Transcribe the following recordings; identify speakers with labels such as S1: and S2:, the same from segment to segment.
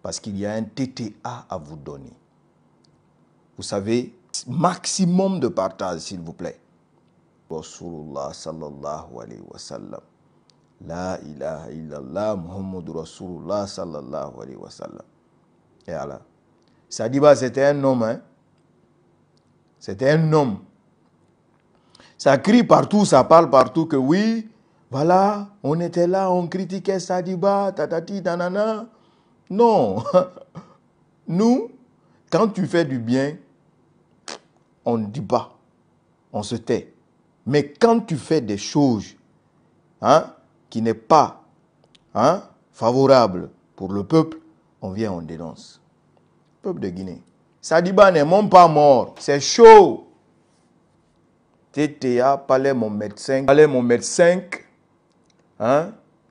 S1: parce qu'il y a un TTA à vous donner. Vous savez, maximum de partage, s'il vous plaît. Rasulullah sallallahu alayhi wa sallam. La ilaha illallah Muhammad Rasulullah sallallahu alayhi wa sallam. Et voilà. Sadiba, c'était un homme. Hein? C'était un homme. Ça crie partout, ça parle partout que oui, voilà, on était là, on critiquait Sadiba, tatati, tanana. Non. Nous, quand tu fais du bien, on ne dit pas, on se tait. Mais quand tu fais des choses qui n'est pas favorable pour le peuple, on vient, on dénonce. Peuple de Guinée. Sadiba n'est même pas mort, c'est chaud. TTA, Palais mon médecin,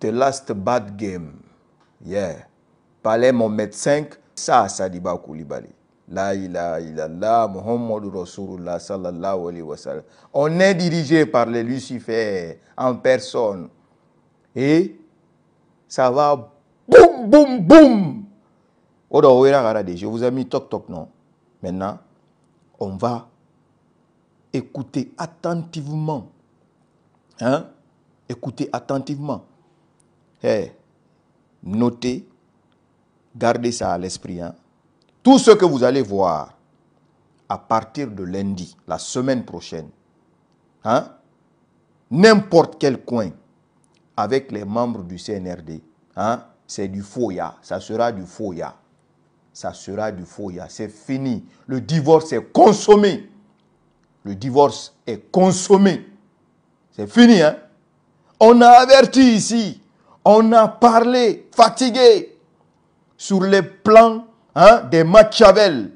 S1: the last bad game. Yeah. Palais mon médecin, ça, Sadiba Koulibaly. La ilaha illallah, Muhammad Rasulullah sallallahu alayhi wa sallam. On est dirigé par les Lucifer en personne. Et ça va boum, boum, boum. Je vous ai mis toc toc, non? Maintenant, on va écouter attentivement. Écoutez attentivement. Notez, gardez ça à l'esprit. Tout ce que vous allez voir à partir de lundi, la semaine prochaine, n'importe quel coin, avec les membres du CNRD, c'est du faux-ya. Ça sera du faux-ya. Ça sera du faux-ya. C'est fini. Le divorce est consommé. Le divorce est consommé. C'est fini, hein? On a averti ici. On a parlé, fatigué, sur les plans des Machiavel.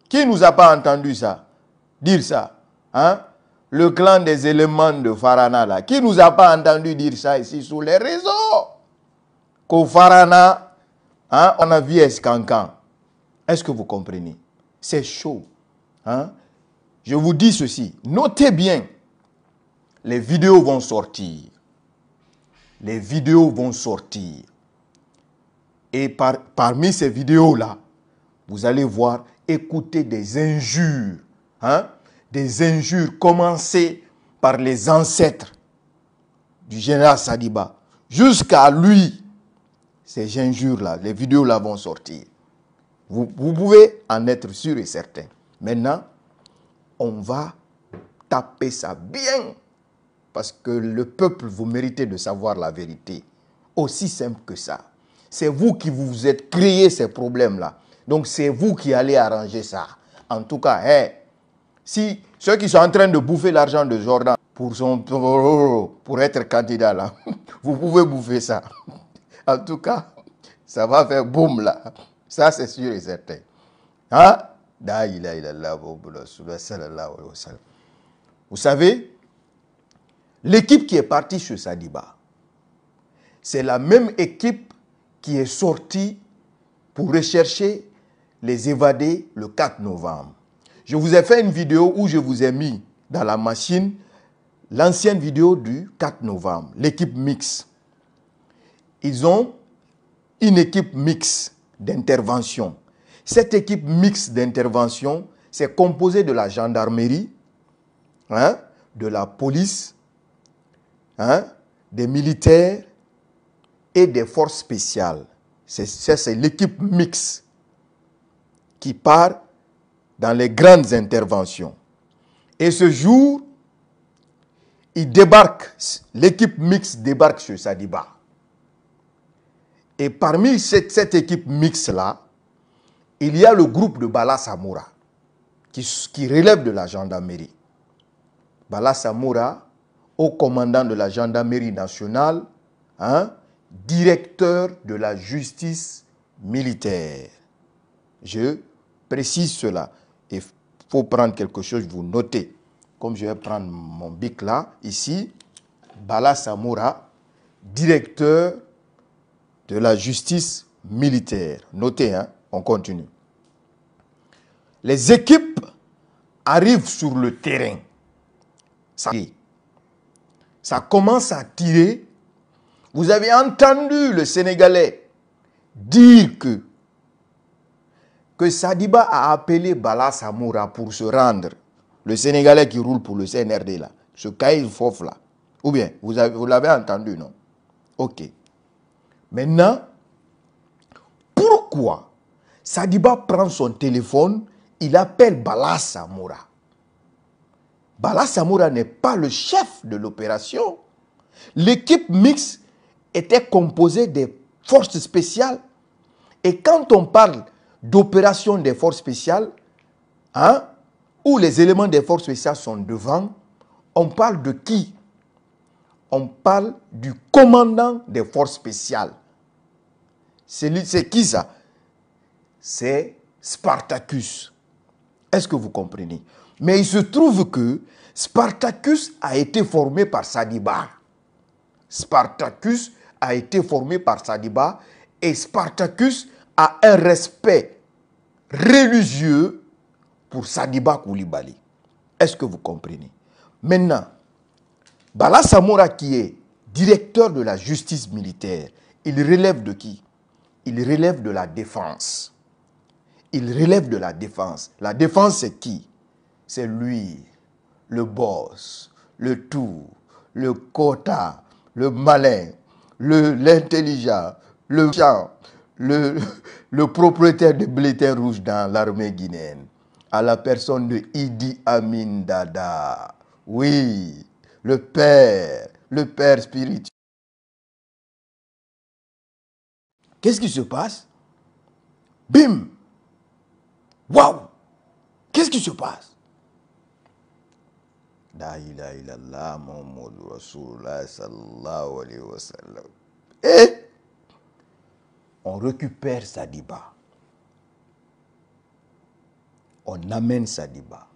S1: Qui nous a pas entendu ça? Dire ça? Le clan des éléments de Farana, là. Qui nous a pas entendu dire ça ici sur les réseaux? Qu'au Farana, on a vu Escancan. Est-ce que vous comprenez? C'est chaud. Je vous dis ceci. Notez bien. Les vidéos vont sortir. Les vidéos vont sortir. Et parmi ces vidéos-là, vous allez voir, écouter des injures. Des injures commencées par les ancêtres du général Sadiba. Jusqu'à lui, ces injures-là, les vidéos-là vont sortir. Vous pouvez en être sûr et certain. Maintenant, on va taper ça bien. Parce que le peuple, vous méritez de savoir la vérité. Aussi simple que ça. C'est vous qui vous êtes créé ces problèmes-là. Donc c'est vous qui allez arranger ça. En tout cas, si ceux qui sont en train de bouffer l'argent de Jordan pour être candidat là, vous pouvez bouffer ça. En tout cas, ça va faire boum là. Ça c'est sûr et certain. Vous savez, l'équipe qui est partie chez Sadiba, c'est la même équipe qui est sortie pour rechercher les évadés le 4 novembre. Je vous ai fait une vidéo où je vous ai mis dans la machine l'ancienne vidéo du 4 novembre, l'équipe mixte. Ils ont une équipe mixte d'intervention. Cette équipe mixte d'intervention, c'est composé de la gendarmerie, de la police, des militaires et des forces spéciales. C'est l'équipe mixte qui part dans les grandes interventions. Et ce jour, ils débarquent, l'équipe mixte débarque sur Sadiba. Et parmi cette équipe mixte-là, il y a le groupe de Bala Samoura qui relève de la gendarmerie. Bala Samoura, haut commandant de la gendarmerie nationale, directeur de la justice militaire. Je précise cela. Il faut prendre quelque chose, vous notez. Comme je vais prendre mon bic là, ici, Bala Samoura, directeur de la justice militaire. Notez, on continue. Les équipes arrivent sur le terrain. Ça commence à tirer. Vous avez entendu le Sénégalais dire que que Sadiba a appelé Bala Samoura pour se rendre. Le Sénégalais qui roule pour le CNRD là. Ce Kaïl Fof là. Ou bien, vous l'avez entendu, non? Ok. Maintenant, pourquoi Sadiba prend son téléphone, il appelle Bala Samoura? Bala Samoura n'est pas le chef de l'opération. L'équipe mixte était composée des forces spéciales. Et quand on parle d'opération des forces spéciales, hein, où les éléments des forces spéciales sont devant, on parle de qui? On parle du commandant des forces spéciales. C'est qui ça? C'est Spartacus. Est-ce que vous comprenez? Mais il se trouve que Spartacus a été formé par Sadiba. Spartacus a été formé par Sadiba et Spartacus a un respect religieux pour Sadiba Koulibaly. Est-ce que vous comprenez? Maintenant, Bala Samoura qui est directeur de la justice militaire, il relève de qui? Il relève de la défense. Il relève de la défense. La défense, c'est qui? C'est lui, le boss, le tout, le quota, le malin, l'intelligent, le champ, le propriétaire de bulletins rouges dans l'armée guinéenne, à la personne de Idi Amin Dada. Oui, le père spirituel. Qu'est-ce qui se passe? Bim! Waouh! Qu'est-ce qui se passe? La ilaha illallah Muhammadur Rasulullah sallallahu alayhi wa sallam. Et on récupère Sadiba. On amène Sadiba.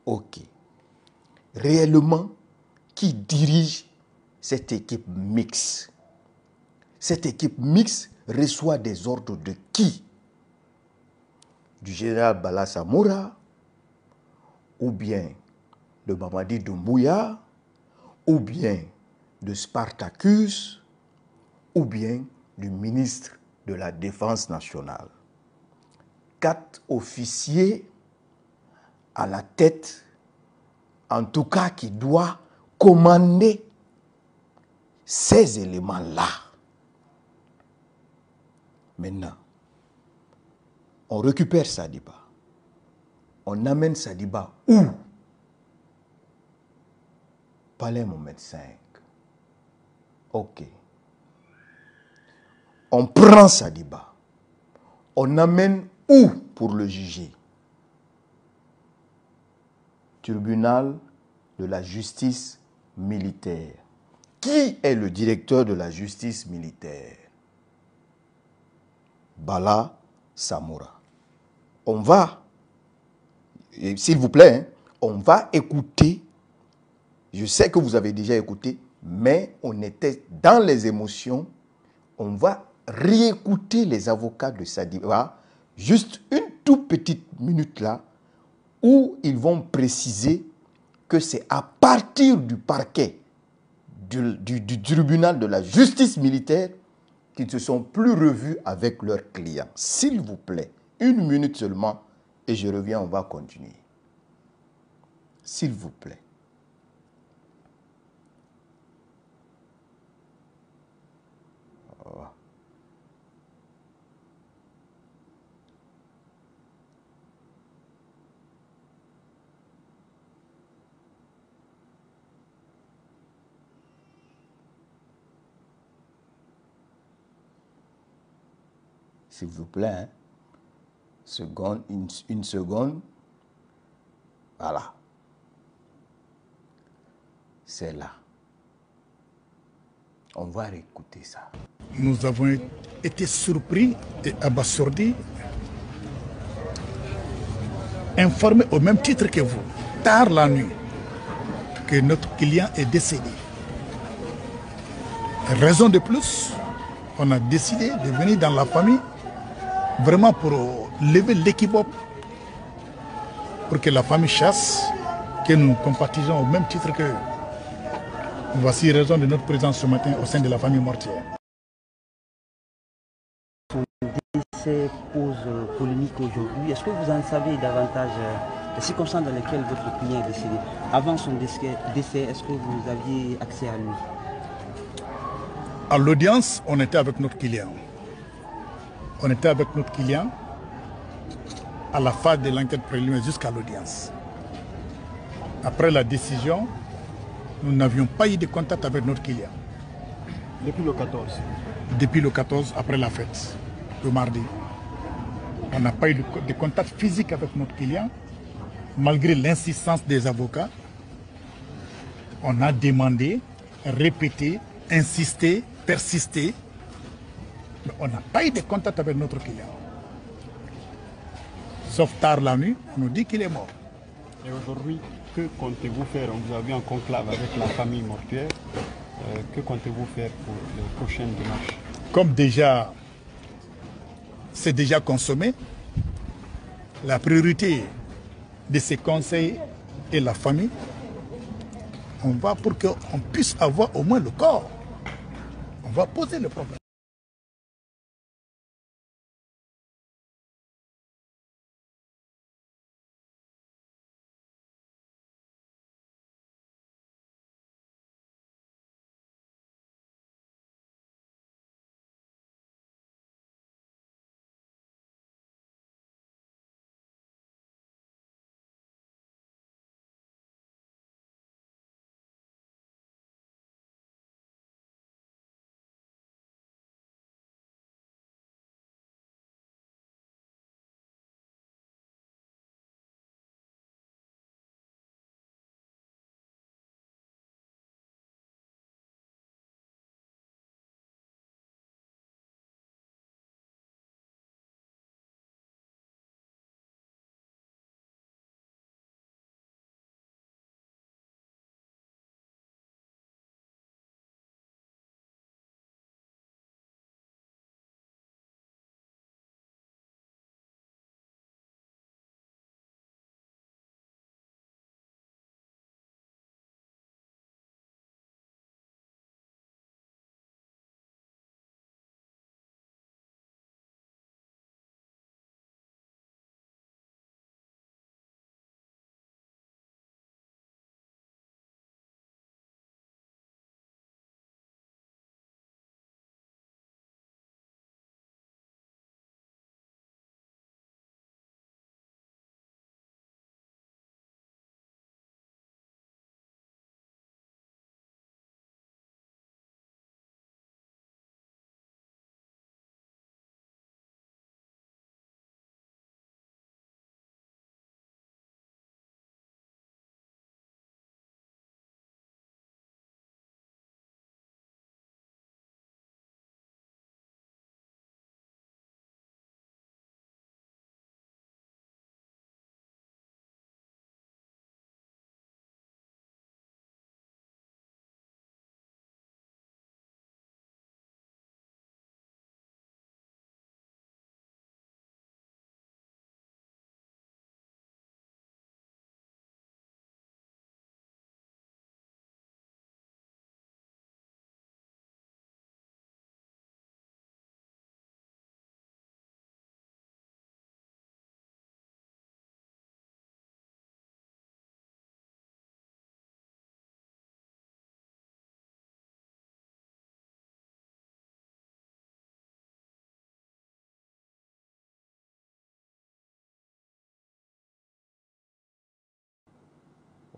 S1: Ok. Réellement, qui dirige cette équipe mixte? Cette équipe mixte reçoit des ordres de qui? Du général Bala Samoura, ou bien de Mamadi Doumbouya, ou bien de Spartacus, ou bien du ministre de la Défense nationale. 4 officiers à la tête, en tout cas qui doit commander ces éléments-là. Maintenant, on récupère Sadiba. On amène Sadiba où? Palais Mohamed V. Ok. On prend Sadiba. On amène où pour le juger? Tribunal de la justice militaire. Qui est le directeur de la justice militaire? Bala Samoura. On va, s'il vous plaît, hein, on va écouter. Je sais que vous avez déjà écouté, mais on était dans les émotions. On va réécouter les avocats de Sadiba, juste une toute petite minute là, où ils vont préciser que c'est à partir du parquet du tribunal de la justice militaire qu'ils ne se sont plus revus avec leurs clients. S'il vous plaît, une minute seulement et je reviens, on va continuer. S'il vous plaît. S'il vous plaît, hein. Seconde, une seconde. Voilà. C'est là. On va réécouter ça.
S2: Nous avons été surpris et abasourdis, informés au même titre que vous, tard la nuit, que notre client est décédé. Raison de plus, on a décidé de venir dans la famille vraiment pour lever l'équivoque, pour que la famille chasse, que nous compatisons au même titre que. Voici raison de notre présence ce matin au sein de la famille mortière.
S3: Ces causes polémiques aujourd'hui, est-ce que vous en savez davantage les circonstances dans lesquelles votre client est décédé? Avant son décès, est-ce que vous aviez accès à lui?
S2: À l'audience, on était avec notre client. On était avec notre client à la phase de l'enquête préliminaire jusqu'à l'audience. Après la décision, nous n'avions pas eu de contact avec notre client.
S4: Depuis le 14?
S2: Depuis le 14, après la fête, le mardi. On n'a pas eu de contact physique avec notre client, malgré l'insistance des avocats. On a demandé, répété, insisté, persisté, mais on n'a pas eu de contact avec notre client. Sauf tard la nuit, on nous dit qu'il est mort.
S4: Et aujourd'hui, que comptez-vous faire? Vous avez un conclave avec la famille mortuaire. Que comptez-vous faire pour les prochaines démarches?
S2: Comme déjà, c'est déjà consommé, la priorité de ces conseils est la famille. On va pour qu'on puisse avoir au moins le corps. On va poser le problème.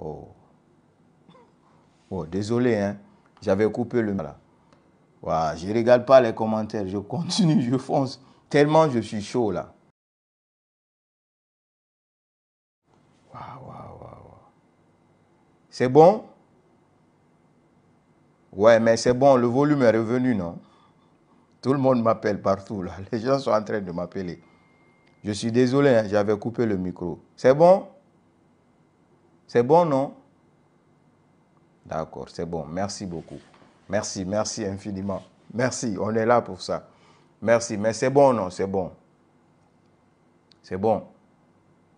S1: Oh. Oh, désolé, hein. J'avais coupé le... Voilà. Voilà. Je ne regarde pas les commentaires. Je continue, je fonce. Tellement je suis chaud, là. Waouh. C'est bon? Ouais, mais c'est bon. Le volume est revenu, non? Tout le monde m'appelle partout, là. Les gens sont en train de m'appeler. Je suis désolé, hein. J'avais coupé le micro. C'est bon? C'est bon, non? D'accord, c'est bon. Merci beaucoup. Merci infiniment. Merci, on est là pour ça. Merci, mais c'est bon, non? C'est bon. C'est bon.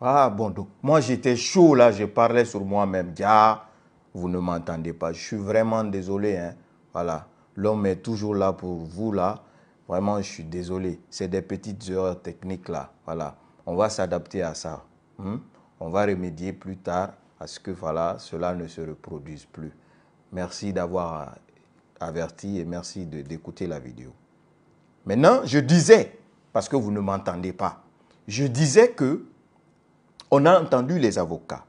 S1: Ah, bon, donc, moi, j'étais chaud, là. Je parlais sur moi-même. Ah, vous ne m'entendez pas. Je suis vraiment désolé, hein. Voilà. L'homme est toujours là pour vous, là. Vraiment, je suis désolé. C'est des petites erreurs techniques là. Voilà. On va s'adapter à ça. On va remédier plus tard à ce que voilà, cela ne se reproduise plus. Merci d'avoir averti et merci d'écouter la vidéo. Maintenant, je disais, parce que vous ne m'entendez pas, je disais que on a entendu les avocats.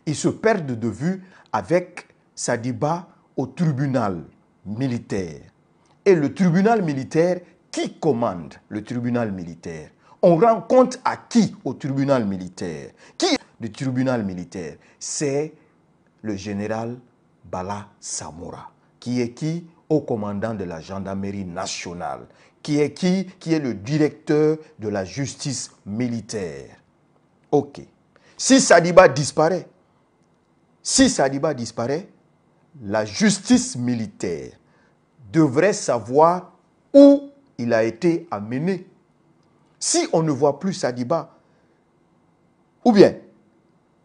S1: Ils se perdent de vue avec Sadiba au tribunal militaire. Et le tribunal militaire, qui commande le tribunal militaire? On rend compte à qui au tribunal militaire? Qui est le tribunal militaire? C'est le général Bala Samoura, qui est qui? Au commandant de la gendarmerie nationale, qui est qui? Qui est le directeur de la justice militaire. Ok. Si Sadiba disparaît, la justice militaire devrait savoir où il a été amené. Si on ne voit plus Sadiba, ou bien,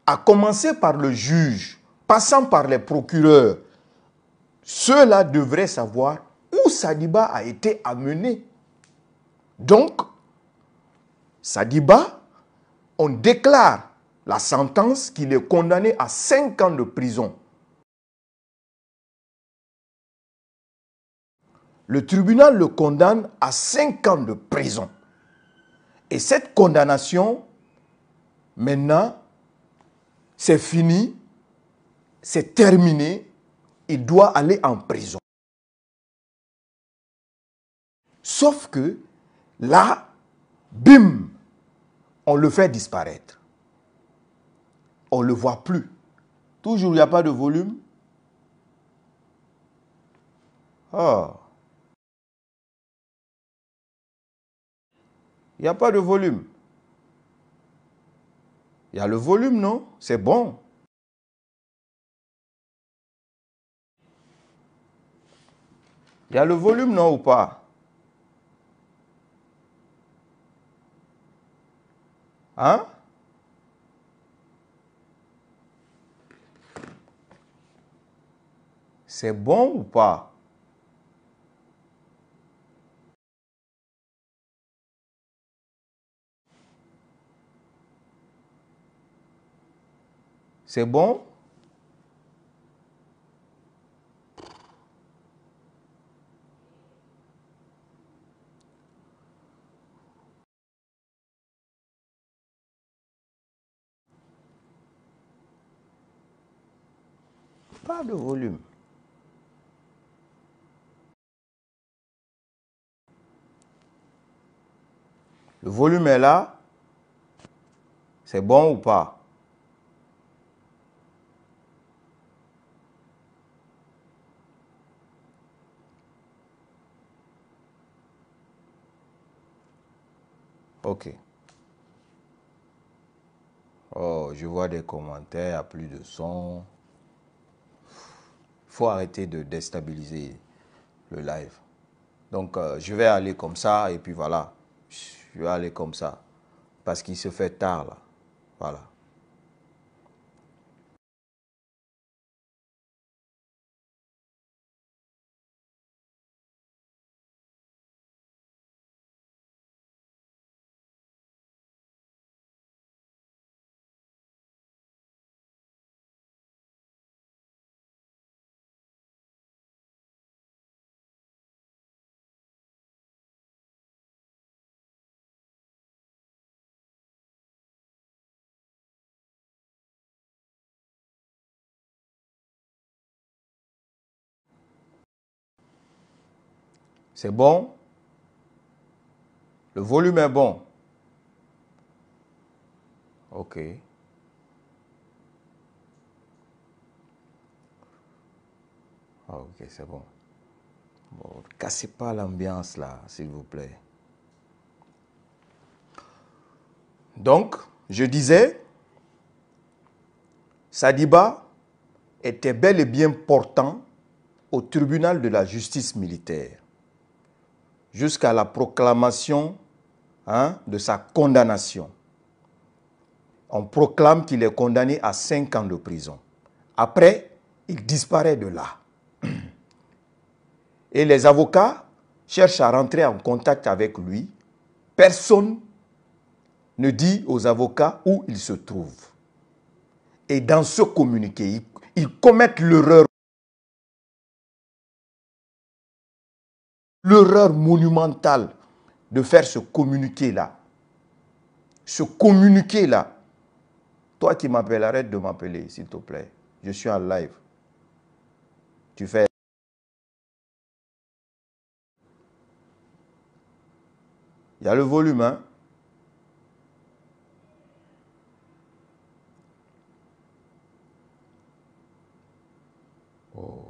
S1: à commencer par le juge, passant par les procureurs, ceux-là devraient savoir où Sadiba a été amené. Donc, Sadiba, on déclare la sentence qu'il est condamné à 5 ans de prison. Le tribunal le condamne à 5 ans de prison. Et cette condamnation, maintenant, c'est fini, c'est terminé, il doit aller en prison. Sauf que, là, bim, on le fait disparaître. On ne le voit plus. Toujours, il n'y a pas de volume. Oh. Il n'y a pas de volume. Il y a le volume, non? C'est bon. Il y a le volume, non, ou pas? Hein? C'est bon ou pas? C'est bon? Pas de volume. Le volume est là. C'est bon ou pas? Ok. Oh, je vois des commentaires, il n'y a plus de son. Il faut arrêter de déstabiliser le live. Donc, je vais aller comme ça et puis voilà. Je vais aller comme ça. Parce qu'il se fait tard là. Voilà. C'est bon? Le volume est bon? Ok. Ok, c'est bon. Bon, cassez pas l'ambiance là, s'il vous plaît. Donc, je disais, Sadiba était bel et bien portant au tribunal de la justice militaire jusqu'à la proclamation de sa condamnation. On proclame qu'il est condamné à 5 ans de prison. Après, il disparaît de là. Et les avocats cherche à rentrer en contact avec lui, personne ne dit aux avocats où il se trouve. Et dans ce communiqué, ils commettent l'erreur monumentale de faire ce communiqué-là. Ce communiqué-là. Toi qui m'appelles, arrête de m'appeler, s'il te plaît. Je suis en live. Tu fais... Il y a le volume, hein? Oh.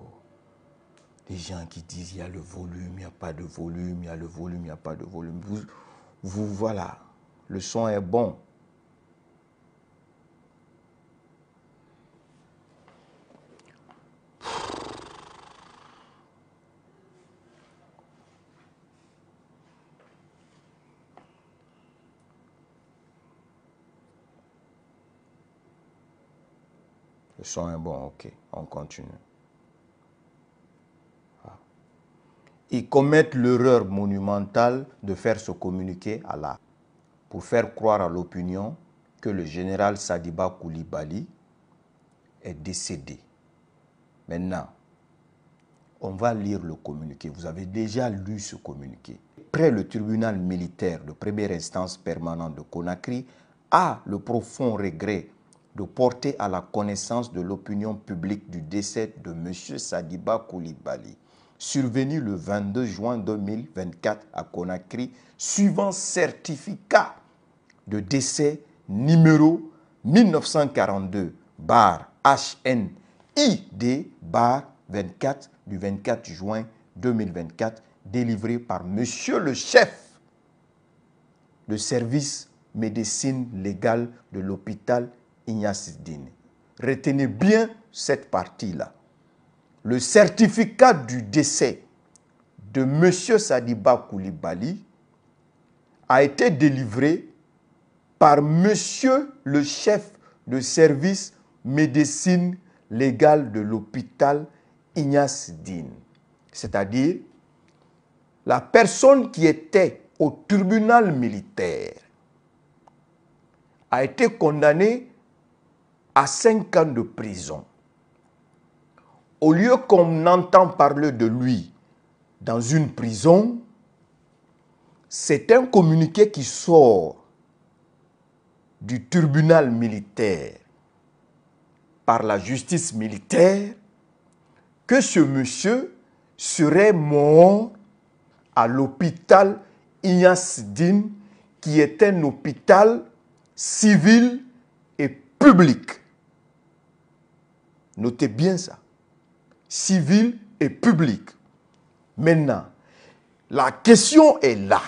S1: Les gens qui disent il y a le volume, il n'y a pas de volume, il y a le volume, il n'y a pas de volume. Vous voilà, le son est bon. Le son est bon, ok, on continue. Ils commettent l'erreur monumentale de faire ce communiqué à la pour faire croire à l'opinion que le général Sadiba Coulibaly est décédé. Maintenant, on va lire le communiqué. Vous avez déjà lu ce communiqué. Après le tribunal militaire de première instance permanente de Conakry a le profond regret de porter à la connaissance de l'opinion publique du décès de M. Sadiba Coulibaly, survenu le 22 juin 2024 à Conakry, suivant certificat de décès numéro 1942-HNID-24 du 24 juin 2024, délivré par Monsieur le chef de service médecine légale de l'hôpital Ignace Dine. Retenez bien cette partie-là. Le certificat du décès de M. Sadiba Coulibaly a été délivré par M. le chef de service médecine légale de l'hôpital Ignace Dine. C'est-à-dire la personne qui était au tribunal militaire a été condamnée à 5 ans de prison. Au lieu qu'on entend parler de lui dans une prison, c'est un communiqué qui sort du tribunal militaire par la justice militaire que ce monsieur serait mort à l'hôpital Ignace Dine, qui est un hôpital civil et public. Notez bien ça. Civil et public. Maintenant, la question est là.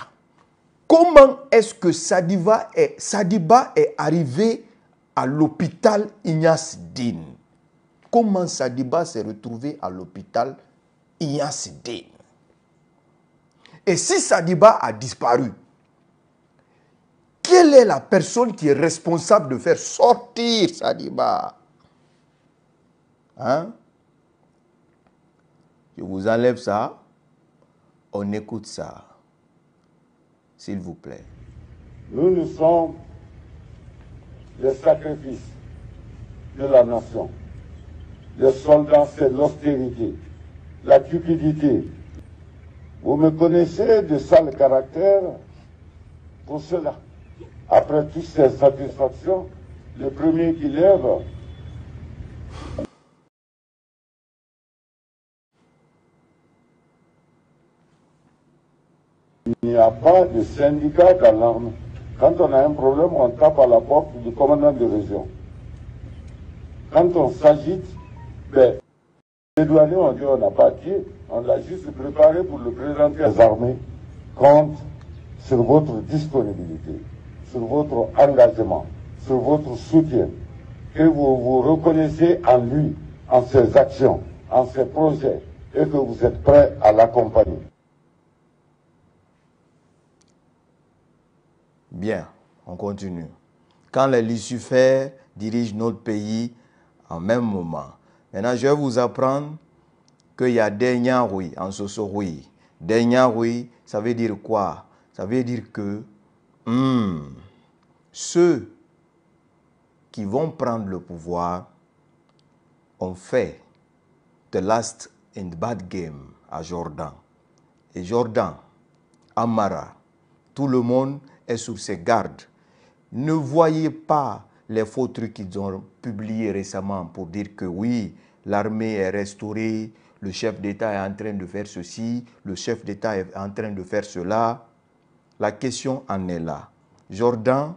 S1: Comment est-ce que Sadiba est arrivé à l'hôpital Ignace Dine? Comment Sadiba s'est retrouvé à l'hôpital Ignace Dine? Et si Sadiba a disparu, quelle est la personne qui est responsable de faire sortir Sadiba? Hein? Je vous enlève ça. On écoute ça. S'il vous plaît.
S5: Nous sommes les sacrifices de la nation. Les soldats, c'est l'austérité, la cupidité. Vous me connaissez de sale caractère pour cela. Après toutes ces satisfactions, le premier qui lève... Il n'y a pas de syndicat dans l'armée. Quand on a un problème, on tape à la porte du commandant de région. Quand on s'agite, les douaniers ont dit on n'a pas tiré, on l'a juste préparé pour le présenter. Les armées comptent sur votre disponibilité, sur votre engagement, sur votre soutien, que vous vous reconnaissez en lui, en ses actions, en ses projets, et que vous êtes prêts à l'accompagner.
S1: Bien, on continue. Quand les Lucifères dirigent notre pays en même moment. Maintenant, je vais vous apprendre qu'il y a des Nyanroui en Sosoroui, Denya, oui, ça veut dire quoi? Ça veut dire que ceux qui vont prendre le pouvoir ont fait the last and bad game à Jordan. Et Jordan, Amara, tout le monde est sous ses gardes. Ne voyez pas les faux trucs qu'ils ont publiés récemment pour dire que oui, l'armée est restaurée, le chef d'État est en train de faire ceci, le chef d'État est en train de faire cela. La question en est là. Jordan,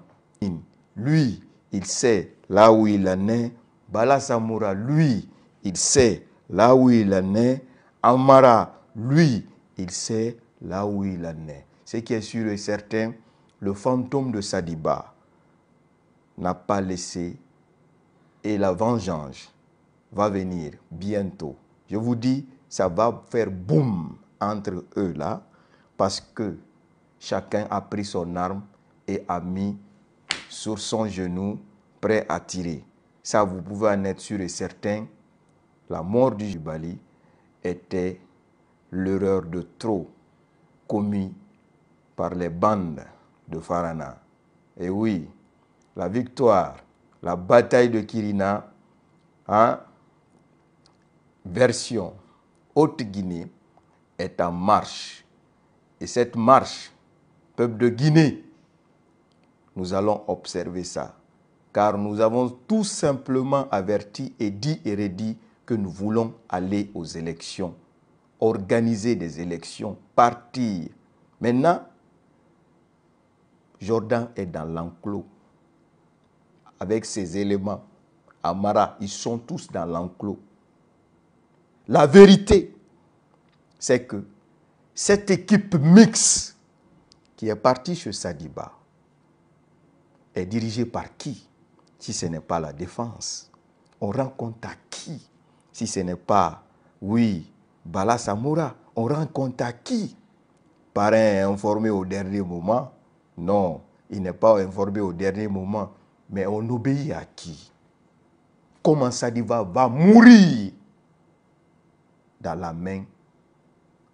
S1: lui, il sait là où il en est. Bala Samoura, lui, il sait là où il en est. Amara, lui, il sait là où il en est. Ce qui est sûr et certain, le fantôme de Sadiba n'a pas laissé et la vengeance va venir bientôt. Je vous dis, ça va faire boum entre eux là parce que chacun a pris son arme et a mis sur son genou prêt à tirer. Ça, vous pouvez en être sûr et certain. La mort du Jibali était l'erreur de trop commis par les bandes de Farana. Et oui, la victoire, la bataille de Kirina, version Haute-Guinée, est en marche. Et cette marche, peuple de Guinée, nous allons observer ça. Car nous avons tout simplement averti et dit et redit que nous voulons aller aux élections, organiser des élections, partir. Maintenant, Jordan est dans l'enclos avec ses éléments. Amara, ils sont tous dans l'enclos. La vérité, c'est que cette équipe mixte qui est partie chez Sadiba est dirigée par qui? Si ce n'est pas la défense. On rend compte à qui? Si ce n'est pas, oui, Bala Samoura, on rend compte à qui? Parrain informé au dernier moment? Non, il n'est pas informé au dernier moment. Mais on obéit à qui? Comment Sadiba va mourir dans la main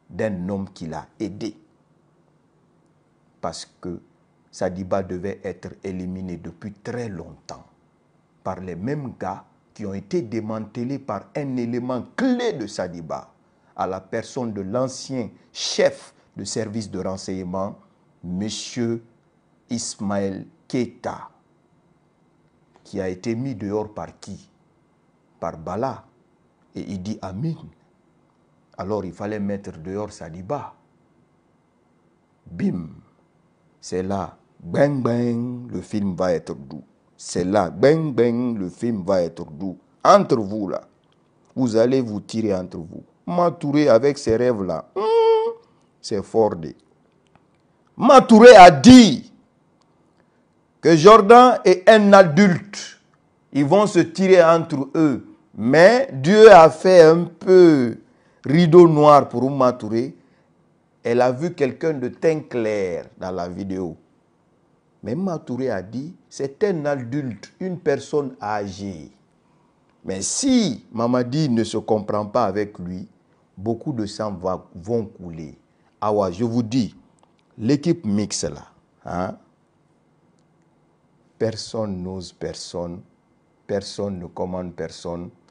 S1: d'un homme qui l'a aidé? Parce que Sadiba devait être éliminé depuis très longtemps par les mêmes gars qui ont été démantelés par un élément clé de Sadiba, à la personne de l'ancien chef de service de renseignement, M. Ismaël Keita, qui a été mis dehors par qui? Par Bala et Idi Amin. Alors il fallait mettre dehors Sadiba. Bim, c'est là, bang bang, le film va être doux. C'est là, bang bang, le film va être doux. Entre vous là, vous allez vous tirer entre vous. Matouré avec ses rêves là, c'est fordé. Matouré a dit que Jordan est un adulte. Ils vont se tirer entre eux. Mais Dieu a fait un peu rideau noir pour Matouré. Elle a vu quelqu'un de teint clair dans la vidéo. Mais Matouré a dit, c'est un adulte, une personne âgée. Mais si Mamadi ne se comprend pas avec lui, beaucoup de sang vont couler. Ah ouais, je vous dis, l'équipe mixte là, personne n'ose personne, personne ne commande personne.